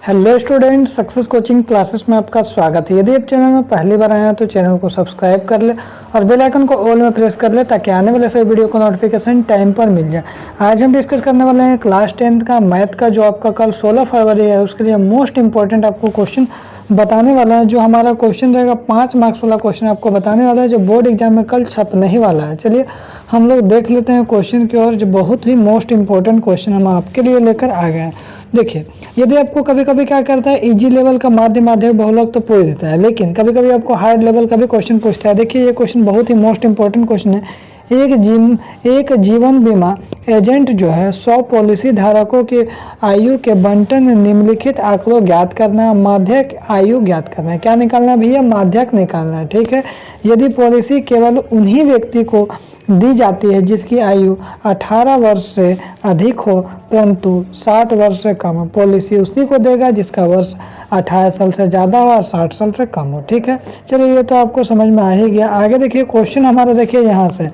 Hello student, success coaching classes में आपका स्वागत है। यदि आप चैनल में पहली बार आए हैं तो चैनल को सब्सक्राइब कर ले और बेल आइकन को ऑल में प्रेस कर ले ताकि आने वाले सभी वीडियो का नोटिफिकेशन टाइम पर मिल जाए। आज हम डिस्कस करने वाले हैं क्लास 10th का मैथ का, जो आपका कल 16 फरवरी है, उसके लिए मोस्ट इंपॉर्टेंट आपको क्वेश्चन बताने वाला है। जो हमारा क्वेश्चन रहेगा 5 मार्क्स वाला क्वेश्चन आपको बताने वाला है, जो बोर्ड एग्जाम में कल छपने ही वाला है। चलिए हम लोग देख लेते हैं क्वेश्चन की ओर, जो बहुत ही मोस्ट इंपॉर्टेंट क्वेश्चन हम आपके लिए लेकर आ गए हैं। देखिए, यदि आपको कभी कभी क्या करता है, इजी लेवल का माध्यमिक बहुलक तो पूछ देता है, लेकिन कभी कभी आपको हार्ड लेवल का भी क्वेश्चन पूछता है। देखिए ये क्वेश्चन बहुत ही मोस्ट इंपॉर्टेंट क्वेश्चन है। एक जीवन बीमा एजेंट जो है 100 पॉलिसी धारकों की आयु के बंटन निम्नलिखित आंकड़ों ज्ञात करना है। माध्यक आयु ज्ञात करना है। क्या निकालना है भैया? माध्यक निकालना है। ठीक है, यदि पॉलिसी केवल उन्हीं व्यक्ति को दी जाती है जिसकी आयु 18 वर्ष से अधिक हो परंतु 60 वर्ष से कम हो, पॉलिसी उसी को देगा जिसका वर्ष 18 साल से ज़्यादा हो और 60 साल से कम हो। ठीक है, चलिए ये तो आपको समझ में आ ही गया। आगे देखिए क्वेश्चन हमारा, देखिए यहाँ से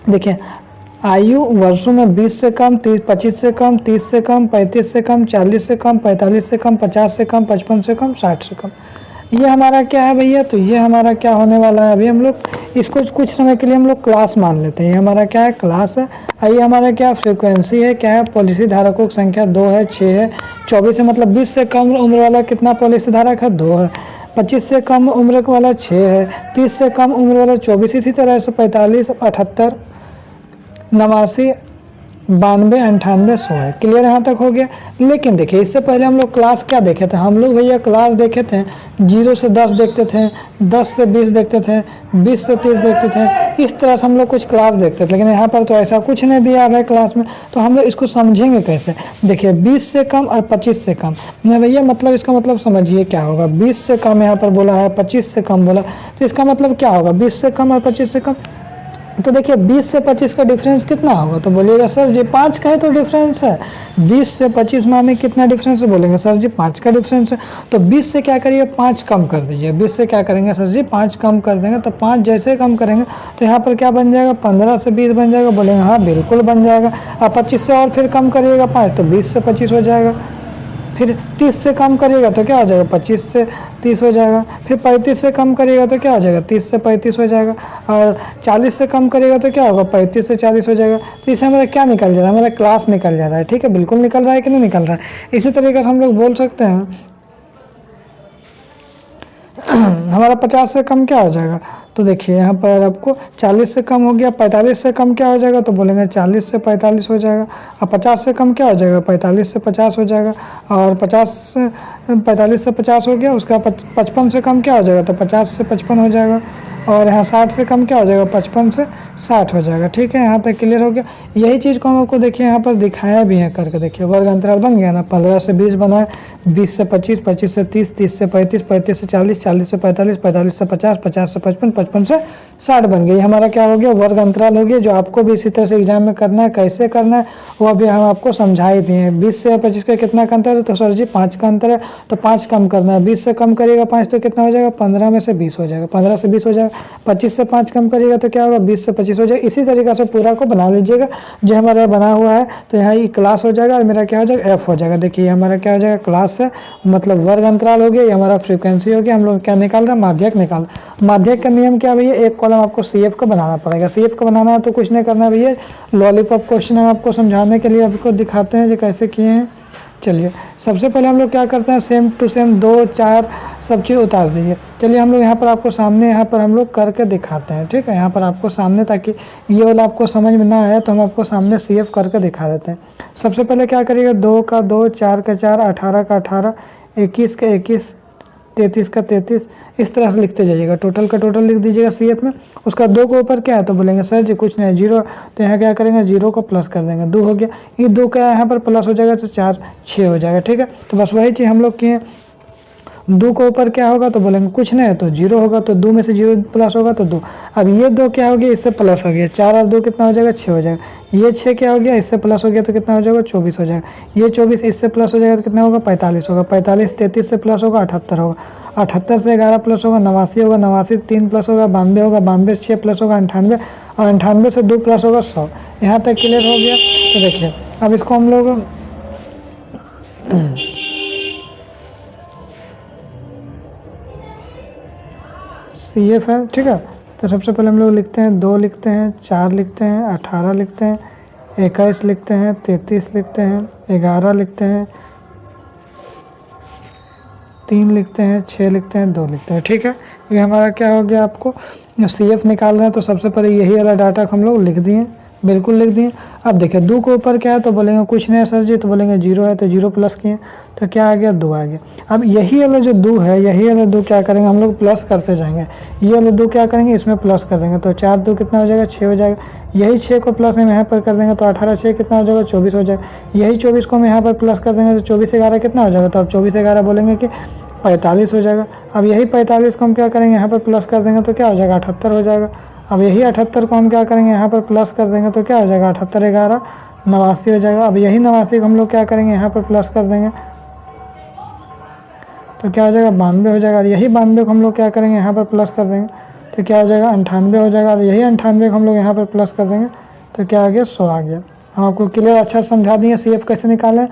देखिए, आयु वर्षों में 20 से कम, 30, 25 से कम, 30 से कम, 35 से कम, 40 से कम, 45 से कम, 50 से कम, 55 से कम, 60 से कम। ये हमारा क्या है भैया? तो ये हमारा क्या होने वाला है? अभी हम लोग इसको कुछ समय के लिए हम लोग क्लास मान लेते हैं। ये हमारा क्या है? क्लास है। ये हमारा क्या फ्रीक्वेंसी है? क्या है? पॉलिसी धारकों की संख्या 2 है, 6 है, 24 है, मतलब 20 से कम उम्र वाला कितना पॉलिसी धारक है? 2 है। 25 से कम उम्र वाला 6 है, 30 से कम उम्र वाला 24, इसी तरह से 45, 78, 89, 92, 98, 100 है। क्लियर यहाँ तक हो गया। लेकिन देखिए इससे पहले हम लोग क्लास क्या देखे थे? हम लोग भैया क्लास देखे थे 0 से 10 देखते थे, 10 से 20 देखते थे, 20 से 30 देखते थे। इस तरह से हम लोग कुछ क्लास देखते थे, लेकिन यहाँ पर तो ऐसा कुछ नहीं दिया है क्लास में। तो हम लोग इसको समझेंगे कैसे? देखिए 20 से कम और 25 से कम नहीं भैया, मतलब इसका मतलब समझिए क्या होगा। 20 से कम यहाँ पर बोला है, 25 से कम बोला, तो इसका मतलब क्या होगा? 20 से कम और 25 से कम। तो देखिए 20 से 25 का डिफरेंस कितना होगा? तो बोलिएगा सर जी 5 का है तो डिफरेंस है। 20 से 25 माने कितना डिफरेंस है? बोलेंगे सर जी 5 का डिफरेंस है। तो 20 से क्या करिए? 5 कम कर दीजिए। 20 से क्या करेंगे सर जी? 5 कम कर देंगे। तो 5 जैसे कम करेंगे तो यहाँ पर क्या बन जाएगा? 15 से 20 बन जाएगा। बोलेंगे हाँ बिल्कुल बन जाएगा। आप 25 से और फिर कम करिएगा 5, तो 20 से 25 हो जाएगा। फिर 30 से कम करिएगा तो क्या हो जाएगा? 25 से 30 हो जाएगा। फिर 35 से कम करिएगा तो क्या हो जाएगा? 30 से 35 हो जाएगा। और 40 से कम करिएगा तो क्या होगा? 35 से 40 हो जाएगा। तो इससे हमारा क्या निकल जा रहा है? हमारा क्लास निकल जा रहा है। ठीक है, बिल्कुल निकल रहा है कि नहीं निकल रहा है? इसी तरीके से हम लोग बोल सकते हैं हमारा 50 से कम क्या हो जाएगा? तो देखिए यहाँ पर आपको 40 से कम हो गया। 45 से कम क्या हो जाएगा? तो बोलेंगे 40 से 45 हो जाएगा। और 50 से कम क्या हो जाएगा? 45 से 50 हो जाएगा। और 45 से 50 हो गया। उसका 55 से कम क्या हो जाएगा? तो 50 से 55 हो जाएगा। और यहाँ 60 से कम क्या हो जाएगा? 55 से 60 हो जाएगा। ठीक है, यहाँ तक क्लियर हो गया। यही चीज़ को हम आपको देखिए यहाँ पर दिखाया भी है करके। देखिए वर्ग अंतराल बन गया ना। 15 से 20 बना है, 20 से 25, 25 से 30, 30 से 35, 35 से 40, 40 से 45, 45 से 50, 50 से 55, 55 से 60 बन गई। हमारा क्या हो गया? वर्ग अंतराल हो गया। जो आपको भी इसी तरह से एग्जाम में करना है, कैसे करना है वो अभी हम आपको समझा ही दिए हैं। 20 से 25 का कितना का अंतर है? तो सर जी 5 का अंतर है, तो 5 कम करना है। 20 से कम करिएगा 5 तो कितना हो जाएगा? 15 में से 20 हो जाएगा। 15 से 20 हो जाएगा। 25 से 5 कम करिएगा तो क्या होगा? 20 से 25 हो जाएगा। इसी तरीके से पूरा को बना लीजिएगा। जो हमारा बना हुआ है तो यहाँ ये क्लास हो जाएगा और मेरा क्या हो जाएगा? एफ हो जाएगा। देखिए हमारा क्या हो जाएगा? क्लास है, मतलब वर्ग अंतराल हो गया। ये हमारा फ्रीक्वेंसी हो गया। हम लोग क्या निकाल रहे हैं? माध्यक निकाल। माध्यक का नियम क्या भैया? एक कॉलम आपको CF का बनाना पड़ेगा। CF का बनाना है तो कुछ नहीं करना भैया, लॉलीपॉप क्वेश्चन हम आपको समझाने के लिए आपको दिखाते हैं जो कैसे किए हैं। चलिए सबसे पहले हम लोग क्या करते हैं? सेम टू सेम 2, 4 सब चीज़ उतार दीजिए। चलिए हम लोग यहाँ पर आपको सामने यहाँ पर हम लोग करके दिखाते हैं। ठीक है, यहाँ पर आपको सामने, ताकि ये वाला आपको समझ में ना आया तो हम आपको सामने CF करके दिखा देते हैं। सबसे पहले क्या करिएगा? 2 का 2, 4 का 4, 18 का 18, 21 का 21, 33 का 33, इस तरह से लिखते जाइएगा। टोटल का टोटल लिख दीजिएगा CF में। उसका 2 के ऊपर क्या है? तो बोलेंगे सर जी कुछ नहीं, 0, तो यहाँ क्या करेंगे? 0 को प्लस कर देंगे। 2 हो गया। ये 2 का यहाँ पर प्लस हो जाएगा तो 4, 6 हो जाएगा। ठीक है, तो बस वही चीज़ हम लोग किए। 2 के ऊपर क्या होगा? तो बोलेंगे कुछ नहीं है तो 0 होगा, तो 2 में से 0 प्लस होगा तो 2। अब ये 2 क्या हो गया? इससे प्लस हो गया। 4 और 2 कितना हो जाएगा? 6 हो जाएगा। ये 6 क्या हो गया? इससे प्लस हो गया तो कितना हो जाएगा? 24 हो जाएगा। ये 24 इससे प्लस हो जाएगा तो कितना होगा? 45 होगा। 45 33 से प्लस होगा 78 होगा। 78 से 11 प्लस होगा 89 होगा। 89 से 3 प्लस होगा 92 होगा। 92 से 6 प्लस होगा 98 और 98 से 2 प्लस होगा 100। यहाँ तक क्लियर हो गया। तो देखिए अब इसको हम लोग CF है, ठीक है। तो सबसे पहले हम लोग लिखते हैं 2 लिखते हैं, 4 लिखते हैं, 18 लिखते हैं, 21 लिखते हैं, 33 लिखते हैं, 11 लिखते हैं, 3 लिखते हैं, 6 लिखते हैं, 2 लिखते हैं, ठीक है। ये हमारा क्या हो गया, आपको CF निकाल रहे हैं तो सबसे पहले यही वाला डाटा हम लोग लिख दिए, बिल्कुल लिख दिए। अब देखिए 2 के ऊपर क्या है तो बोलेंगे कुछ नहीं है सर जी, तो बोलेंगे 0 है तो 0 प्लस किए तो क्या आ गया 2 आ गया। अब यही वाला जो 2 है, यही वाला 2 क्या करेंगे हम लोग प्लस करते जाएंगे, ये वाले 2 क्या करेंगे इसमें प्लस कर देंगे तो 4 2 कितना हो जाएगा 6 हो जाएगा। यही 6 को प्लस हम यहाँ पर कर देंगे तो 18 6 कितना हो जाएगा 24 हो जाएगा। यही 24 को हम यहाँ पर प्लस कर देंगे तो 24 11 कितना हो जाएगा, तो अब 24 11 बोलेंगे कि 45 हो जाएगा। अब यही 45 को हम क्या करेंगे यहाँ पर प्लस कर देंगे तो क्या हो जाएगा 78 हो जाएगा। अब यही 78 को हम क्या करेंगे यहाँ पर प्लस कर देंगे तो क्या हो जाएगा 78 11 89 हो जाएगा। अब यही 89 को हम लोग क्या करेंगे यहाँ पर प्लस कर देंगे तो क्या हो जाएगा 92 हो जाएगा। यही 92 को हम लोग क्या करेंगे यहाँ पर प्लस कर देंगे तो क्या हो जाएगा 98 हो जाएगा। और यही 98 को हम लोग यहाँ पर प्लस कर देंगे तो क्या आ गया 100 आ गया। हम आपको क्लियर अच्छा समझा दिए CF कैसे निकालें।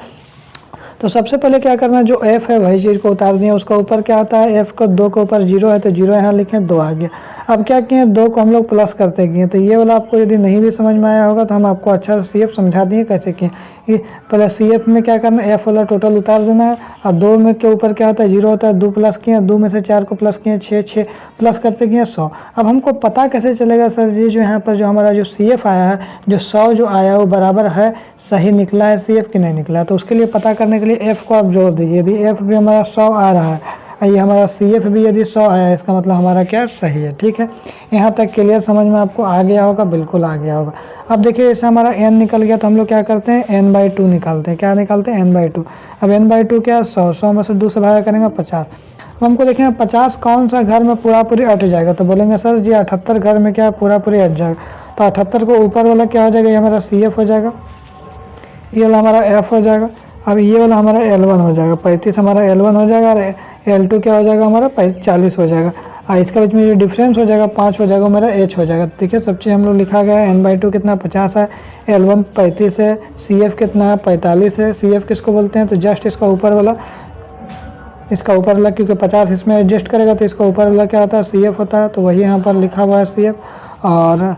तो सबसे पहले क्या करना है, जो F है वही चीज़ को उतार दिया, उसका ऊपर क्या होता है F को 2 के ऊपर 0 है तो 0 यहाँ लिखें 2 आ गया। अब क्या किए 2 को हम लोग प्लस करते किए, तो ये वाला आपको यदि नहीं भी समझ में आया होगा तो हम आपको अच्छा से CF समझा दिए कैसे किए। ये पहले CF में क्या करना है F वाला टोटल उतार देना है और 2 में के ऊपर क्या होता है 0 होता है, 2 प्लस किए, 2 में से 4 को प्लस किए 6 6 प्लस करते किए 100। अब हमको पता कैसे चलेगा सर जी, जो यहाँ पर जो हमारा जो CF आया है, जो 100 जो आया है वो बराबर है सही निकला है CF कि नहीं निकला है। तो उसके लिए पता करने के लिए F को आप जोड़ दीजिए। यदि F भी हमारा 100 आ रहा है, ये हमारा CF भी यदि 100 आया है, इसका मतलब हमारा क्या सही है, ठीक है। यहाँ तक क्लियर समझ में आपको आ गया होगा, बिल्कुल आ गया होगा। अब देखिए जैसे हमारा n निकल गया तो हम लोग क्या करते हैं n/2 निकालते हैं। क्या निकालते हैं n/2। अब n/2 क्या है 100, 100 में से 2 से भागा करेंगे 50। अब हमको देखेंगे 50 कौन सा घर में पूरा पूरी अट जाएगा, तो बोलेंगे सर जी 78 घर में क्या पूरा पूरी अट जाएगा। तो 78 को ऊपर वाला क्या हो जाएगा, ये हमारा CF हो जाएगा, ये वाला हमारा F हो जाएगा। अब ये वाला हमारा L1 हो जाएगा, 35 हमारा L1 हो जाएगा और L2 क्या हो जाएगा हमारा 40 हो जाएगा। इसके बीच में जो डिफरेंस हो जाएगा 5 हो जाएगा, मेरा H हो जाएगा। ठीक है, सब चीज़ हम लोग लिखा गया है। n/2 कितना 50 है, L1 35 है, CF कितना है 45 है। CF किसको बोलते हैं, तो जस्ट इसका ऊपर वाला क्योंकि 50 इसमें एडजस्ट करेगा तो इसका ऊपर वाला क्या होता है CF होता है, तो वही यहाँ पर लिखा हुआ है CF। और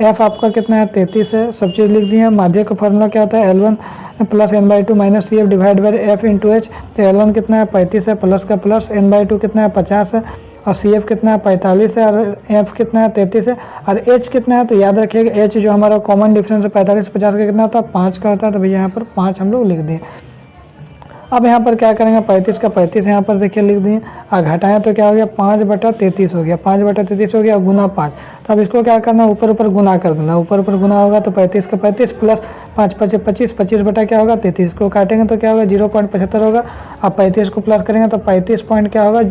F आपका कितना है 33 है, सब चीज़ लिख दी है। माध्यक का फार्मूला क्या होता है L1 plus n/2 minus CF divide by F into H। तो L1 कितना है 35 है, प्लस का प्लस, n/2 कितना है 50 है और CF कितना है 45 है और F कितना है 33 है और H कितना है, तो याद रखिएगा H जो हमारा कॉमन डिफरेंस है 45 50 का कितना होता है 5 का होता है, तो भैया यहाँ पर 5 हम लोग लिख दिए। अब यहाँ पर क्या करेंगे 35 का 35 यहाँ पर देखिए लिख दिए और घटाएं तो क्या हो गया 5/33 हो गया, 5/33 हो गया गुना 5। तो अब इसको क्या करना ऊपर ऊपर गुना कर देना, ऊपर ऊपर गुना होगा तो 35 का 35 प्लस 5 5 25, 25 बटा क्या होगा 33 को काटेंगे तो क्या होगा 0.75 होगा। अब 35 को प्लस करेंगे तो 35 पॉइंट क्या होगा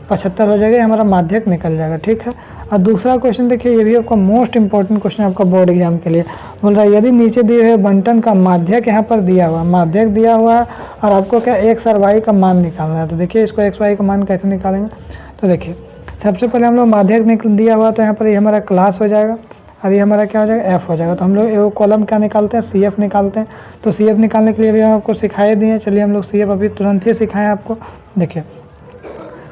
75 हो जाएगा, हमारा माध्यक निकल जाएगा। ठीक है। और दूसरा क्वेश्चन देखिए, ये भी आपका मोस्ट इंपॉर्टेंट क्वेश्चन आपका बोर्ड एग्जाम के लिए बोल रहा है, यदि नीचे दिए हुए बंटन का माध्यक यहाँ पर दिया हुआ, माध्यक दिया हुआ है और आपको क्या x और y का मान निकालना है। तो देखिए इसको x y का मान कैसे निकालेंगे, तो देखिए सबसे पहले हम लोग माध्यक दिया हुआ तो यहाँ पर ये हमारा क्लास हो जाएगा और ये हमारा क्या हो जाएगा f हो जाएगा। तो हम लोग एक कॉलम क्या निकालते हैं CF निकालते हैं। तो CF निकालने के लिए भी हम आपको सिखाए दिए, चलिए हम लोग CF अभी तुरंत ही सिखाएं आपको। देखिए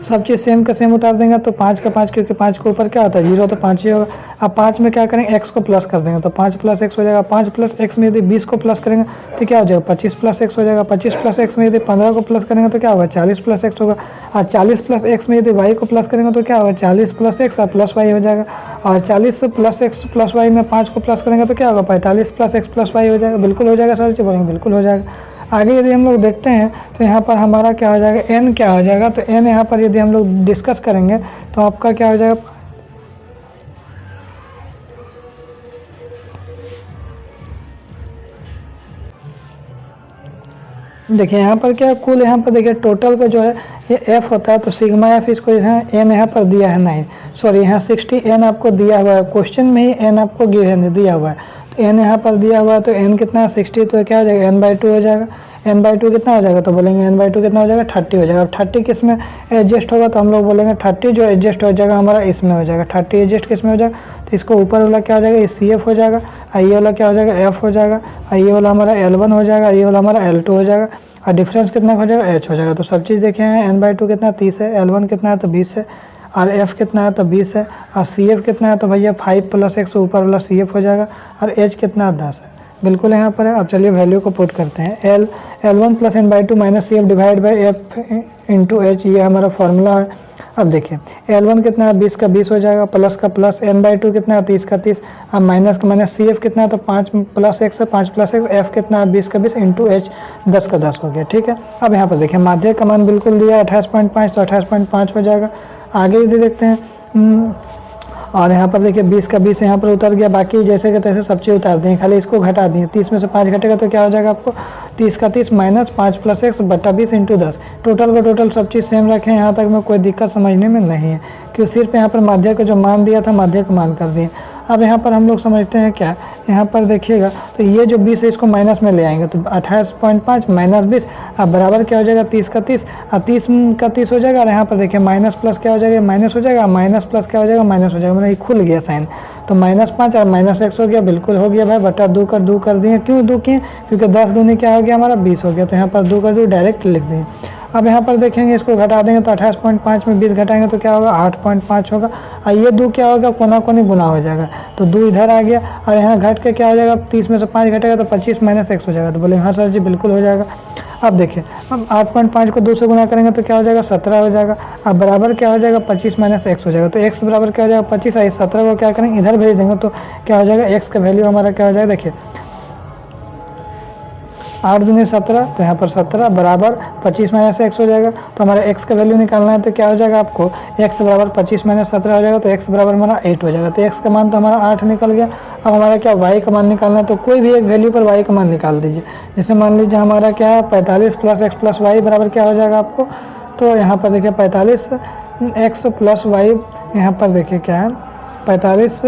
सब चीज़ सेम का सेम उतार देंगे तो 5 का 5, क्योंकि 5 के ऊपर क्या होता है 0 तो 5 ही होगा। अब 5 में क्या करेंगे x को प्लस कर देंगे तो 5 प्लस x हो जाएगा। 5 प्लस x में यदि 20 को प्लस करेंगे तो क्या हो जाएगा 25 प्लस x हो जाएगा। 25 प्लस x में यदि 15 को प्लस करेंगे तो क्या होगा 40 प्लस x होगा। और 40 प्लस x में यदि y को प्लस करेंगे तो क्या होगा 40 प्लस x और प्लस y हो जाएगा। और 40 प्लस x प्लस y में 5 को प्लस करेंगे तो क्या होगा 45 प्लस x प्लस y हो जाएगा। बिल्कुल हो जाएगा सर जी, बोलेंगे बिल्कुल हो जाएगा। आगे यदि हम लोग देखते हैं तो यहाँ पर हमारा क्या हो जाएगा n क्या हो जाएगा, तो n यहाँ पर यदि हम लोग डिस्कस करेंगे तो आपका क्या हो जाएगा, देखिए यहाँ पर क्या कुल, यहाँ पर देखिए टोटल का जो है ये f होता है तो सिग्मा f, इसको यहाँ n यहाँ पर दिया है 9, सॉरी यहाँ 60 n आपको दिया हुआ है, क्वेश्चन में ही n आपको गिवन दिया हुआ है। तो n यहाँ पर दिया हुआ है तो n कितना है 60, तो क्या हो जाएगा n/2 हो जाएगा। n/2 कितना हो जाएगा, तो बोलेंगे n/2 कितना हो जाएगा 30 हो जाएगा। अब 30 किस में एडजस्ट होगा, तो हम लोग बोलेंगे 30 जो एडजस्ट हो जाएगा हमारा इसमें हो जाएगा। 30 एडजस्ट किस में हो जाएगा, तो इसको ऊपर वाला क्या हो जाएगा ये CF हो जाएगा, ये वाला क्या हो जाएगा F हो जाएगा, ये वाला हमारा L1 हो जाएगा, ये वाला हमारा L2 हो जाएगा और डिफरेंस कितना हो जाएगा H हो जाएगा। तो सब चीज़ देखे हैं n/2 कितना 30 है, L1 कितना है तो 20 है और एफ़ कितना है तो 20 है, और सी एफ कितना है तो भैया 5 + x ऊपर वाला सी एफ हो जाएगा, और एच कितना है 10 है, बिल्कुल यहाँ पर है। अब चलिए वैल्यू को पुट करते हैं, L1 + n/2 - C F divide by F into H, ये हमारा फॉर्मूला है। अब देखिए L1 कितना है 20 का 20 हो जाएगा, प्लस का प्लस, n/2 कितना है 30 का 30, अब माइनस का माइनस, सी एफ कितना है तो 5 + x है, 5 + x, एफ कितना है 20 का 20 इंटू एच 10 का 10 हो गया, ठीक है। अब यहाँ पर देखिए माध्यक का मान बिल्कुल दिया 28.5, तो 28.5 हो जाएगा। आगे भी देखते हैं, और यहाँ पर देखिए 20 का 20 यहाँ पर उतर गया, बाकी जैसे कि तैसे सब चीज़ उतार दिए, खाली इसको घटा दिए, 30 में से 5 घटेगा तो क्या हो जाएगा आपको 30 का 30 माइनस 5 + x बटा 20 इंटू 10, टोटल का टोटल सब चीज़ सेम रखें, यहाँ तक में कोई दिक्कत समझने में नहीं है, क्योंकि सिर्फ यहाँ पर माध्यक का जो मान दिया था माध्यक का मान कर दिए। अब यहाँ पर हम लोग समझते हैं क्या, यहाँ पर देखिएगा तो ये जो 20 है इसको माइनस में ले आएंगे, तो 28.5 माइनस 20, अब बराबर क्या हो जाएगा 30 का 30, और 30 का 30 हो जाएगा, और यहाँ पर देखिए माइनस प्लस क्या हो जाएगा माइनस हो जाएगा, माइनस प्लस क्या हो जाएगा माइनस हो जाएगा, मतलब ये खुल गया साइन, तो -5 और -x हो गया, बिल्कुल हो गया भाई, बटा 2 कर दिए, क्यों 2 किए, क्योंकि 10 दूनी क्या हो गया हमारा 20 हो गया, तो यहाँ पर 2 कर 2 डायरेक्ट लिख दिए। अब यहाँ पर देखेंगे इसको घटा देंगे तो 28.5 में 20 घटाएंगे तो क्या होगा 8.5 होगा, और ये 2 क्या होगा कोना कोनी गुना हो जाएगा, तो 2 इधर आ गया, और यहाँ घट के क्या हो जाएगा 30 में से 5 घटेगा तो 25 - x हो जाएगा, तो बोले हाँ सर जी बिल्कुल हो जाएगा। अब देखिए हम 8.5 को 2 से गुना करेंगे तो क्या हो जाएगा 17 हो जाएगा, अब बराबर क्या हो जाएगा 25 - x हो जाएगा, तो x बराबर क्या हो जाएगा 25, और इस 17 को क्या करेंगे इधर भेज देंगे तो क्या हो जाएगा x का वैल्यू हमारा क्या हो जाएगा, देखिए 8 दूनी 17, तो यहाँ पर 17 बराबर 25 - x हो जाएगा, तो हमारा x का वैल्यू निकालना है तो क्या हो जाएगा आपको x बराबर 25 - 17 हो जाएगा, तो x बराबर हमारा 8 हो जाएगा, तो x का मान तो हमारा 8 निकल गया। अब हमारा क्या y का मान निकालना है, तो कोई भी एक वैल्यू पर y का मान निकाल दीजिए, जैसे मान लीजिए हमारा क्या है 45 + x + y बराबर क्या हो जाएगा आपको, तो यहाँ पर देखिए 45 x + y, यहाँ पर देखिए क्या है 45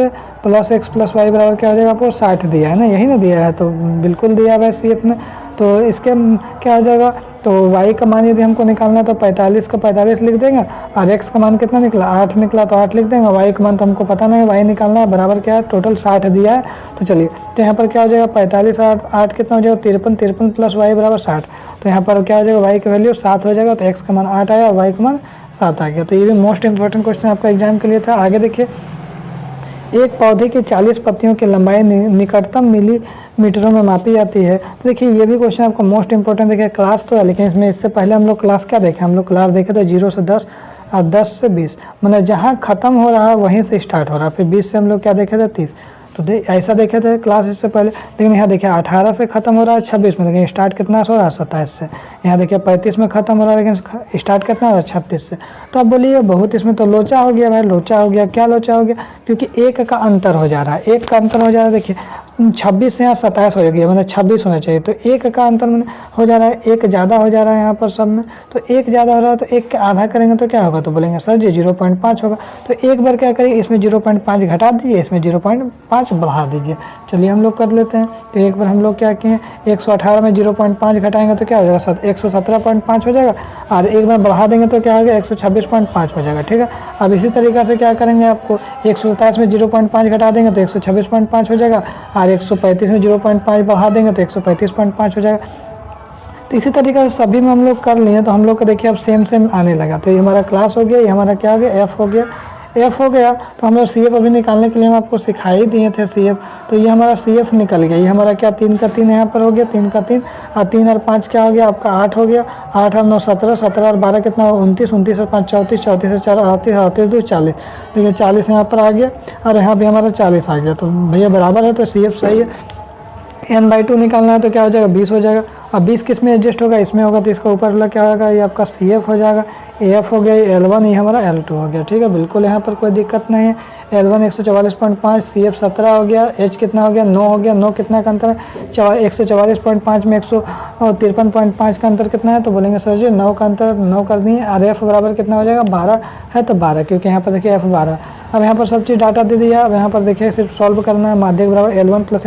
+ x + y बराबर क्या हो जाएगा आपको 60 दिया है ना, यही ना दिया है, तो बिल्कुल दिया है सी एफ में, तो इसके क्या हो जाएगा, तो y का मान यदि हमको निकालना है तो 45 का 45 लिख देंगे, और x का मान कितना निकला 8 निकला, तो 8 लिख देंगे, y का मान तो हमको पता नहीं, y निकालना है, बराबर क्या है टोटल 60 दिया है, तो चलिए तो यहाँ पर क्या हो जाएगा 45 और 8 कितना हो जाएगा 53, 53 + y बराबर 60, तो यहाँ पर क्या हो जाएगा y का वैल्यू 7 हो जाएगा, तो x का मान 8 आया और y का मान 7 आ गया। तो ये भी मोस्ट इंपॉर्टेंट क्वेश्चन आपका एग्जाम के लिए था। आगे देखिए, एक पौधे की 40 पत्तियों की लंबाई निकटतम मिलीमीटरों में मापी जाती है। तो देखिए ये भी क्वेश्चन आपको मोस्ट इंपॉर्टेंट देखिए, क्लास तो है लेकिन इसमें इससे पहले हम लोग क्लास क्या देखे, हम लोग क्लास देखे थे 0 से 10 और 10 से 20, मतलब जहाँ ख़त्म हो रहा है वहीं से स्टार्ट हो रहा है, फिर 20 से हम लोग क्या देखे थे 30, तो ऐसा देखे थे क्लास इससे पहले, लेकिन यहाँ देखिए 18 से ख़त्म हो रहा है 26 में, लेकिन स्टार्ट कितना से हो रहा है 27 से, यहाँ देखिए 35 में ख़त्म हो रहा है लेकिन स्टार्ट कितना हो रहा है 36 से। तो अब बोलिए बहुत इसमें तो लोचा हो गया भाई, लोचा हो गया, क्या लोचा हो गया, क्योंकि एक का अंतर हो जा रहा है, एक का अंतर हो जा रहा है, देखिए 26 से यहाँ 27 हो गया, मतलब 26 होना चाहिए, तो एक का अंतर हो जा रहा है, एक ज़्यादा हो जा रहा है यहाँ पर सब में, तो एक ज़्यादा हो रहा है तो एक का आधा करेंगे तो क्या होगा, तो बोलेंगे सर जी 0.5 होगा, तो एक बार क्या करिए इसमें 0.5 घटा दीजिए, इसमें 0.5 बढ़ा दीजिए। चलिए हम लोग कर लेते हैं, तो एक बार हम लोग क्या किए 118 में 0.5 घटाएंगे तो क्या हो जाएगा 117.5 हो जाएगा, और एक बार बढ़ा देंगे तो क्या हो गया 126.5 हो जाएगा, ठीक है। अब इसी तरीक़े से क्या करेंगे, आपको 127 में 0.5 घटा देंगे तो 126.5 हो जाएगा, और 135 में 0.5 बढ़ा देंगे तो 135.5 हो जाएगा। तो इसी तरीके से सभी में हम लोग कर लिए, तो हम लोग को देखिए अब सेम आने लगा, तो ये हमारा क्लास हो गया, ये हमारा क्या हो गया एफ हो गया, एफ हो गया। तो हम लोग सी एफ अभी निकालने के लिए हम आपको सिखा ही दिए थे सी एफ, तो ये हमारा सी एफ निकल गया, ये हमारा क्या 3 का 3 यहाँ पर हो गया, 3 का 3 और 3 और 5 क्या हो गया आपका 8 हो गया, 8 और 9 17, 17 और 12 कितना 29, 29 और 5 34, 34 और 4 38, 38 2 40, देखिए 40 यहाँ पर आ गया और यहाँ भी हमारा 40 आ गया, तो भैया बराबर है, तो सी एफ सही है। n/2 निकालना है तो क्या हो जाएगा 20 हो जाएगा, अब 20 किस में एडजस्ट होगा, इसमें होगा, तो इसका ऊपर वाला क्या होगा, ये आपका सी एफ हो जाएगा, एफ हो गया, ये L1, ये हमारा L2 हो गया, ठीक है, बिल्कुल यहाँ पर कोई दिक्कत नहीं है। L1 144.5, सी एफ 17 हो गया, एच कितना हो गया 9 हो गया, 9 कितना का अंतर है 144.5 में 153.5 का अंतर कितना है, तो बोलेंगे सर जी 9 का अंतर 9 कर दिए, और एफ बराबर कितना हो जाएगा 12 है, तो 12 क्योंकि यहाँ पर देखिए एफ 12। अब यहाँ पर सब चीज़ डाटा दे दिया, अब यहाँ पर देखिए सिर्फ सॉल्व करना है, माध्यक बराबर L1 +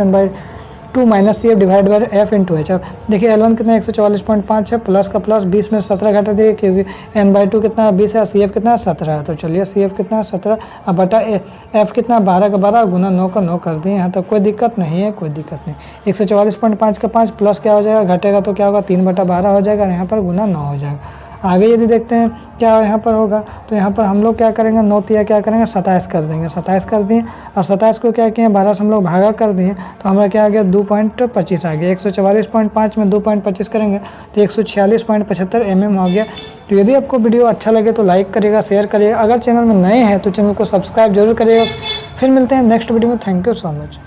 n/2 minus C F divide by F into H. अब देखिए L1 कितना 144.5 है, प्लस का प्लस 20 में 17 घटा दिए क्योंकि n/2 कितना 20 है, सी एफ कितना 17 है, तो चलिए सी एफ कितना 17 अब बटा एफ कितना 12 का 12 गुना 9 का 9 कर दिए, यहाँ तक कोई दिक्कत नहीं है, कोई दिक्कत नहीं। 144.5 का 5 प्लस क्या हो जाएगा घटेगा तो क्या होगा 3/12 हो जाएगा, और यहाँ पर गुना 9 हो जाएगा। आगे यदि देखते हैं क्या यहाँ पर होगा, तो यहाँ पर हम लोग क्या करेंगे, 9 तिया क्या करेंगे 27 कर देंगे, 27 कर दिए और 27 को क्या किए 12 से हम लोग भागा कर दिए, तो हमारा क्या आ गया 2.25 आ गया। 144.5 में 2.25 करेंगे तो 146.75 mm हो गया। तो यदि आपको वीडियो अच्छा लगे तो लाइक करिएगा, शेयर करिएगा, अगर चैनल में नए हैं तो चैनल को सब्सक्राइब जरूर करिएगा। फिर मिलते हैं नेक्स्ट वीडियो में। Thank you so much.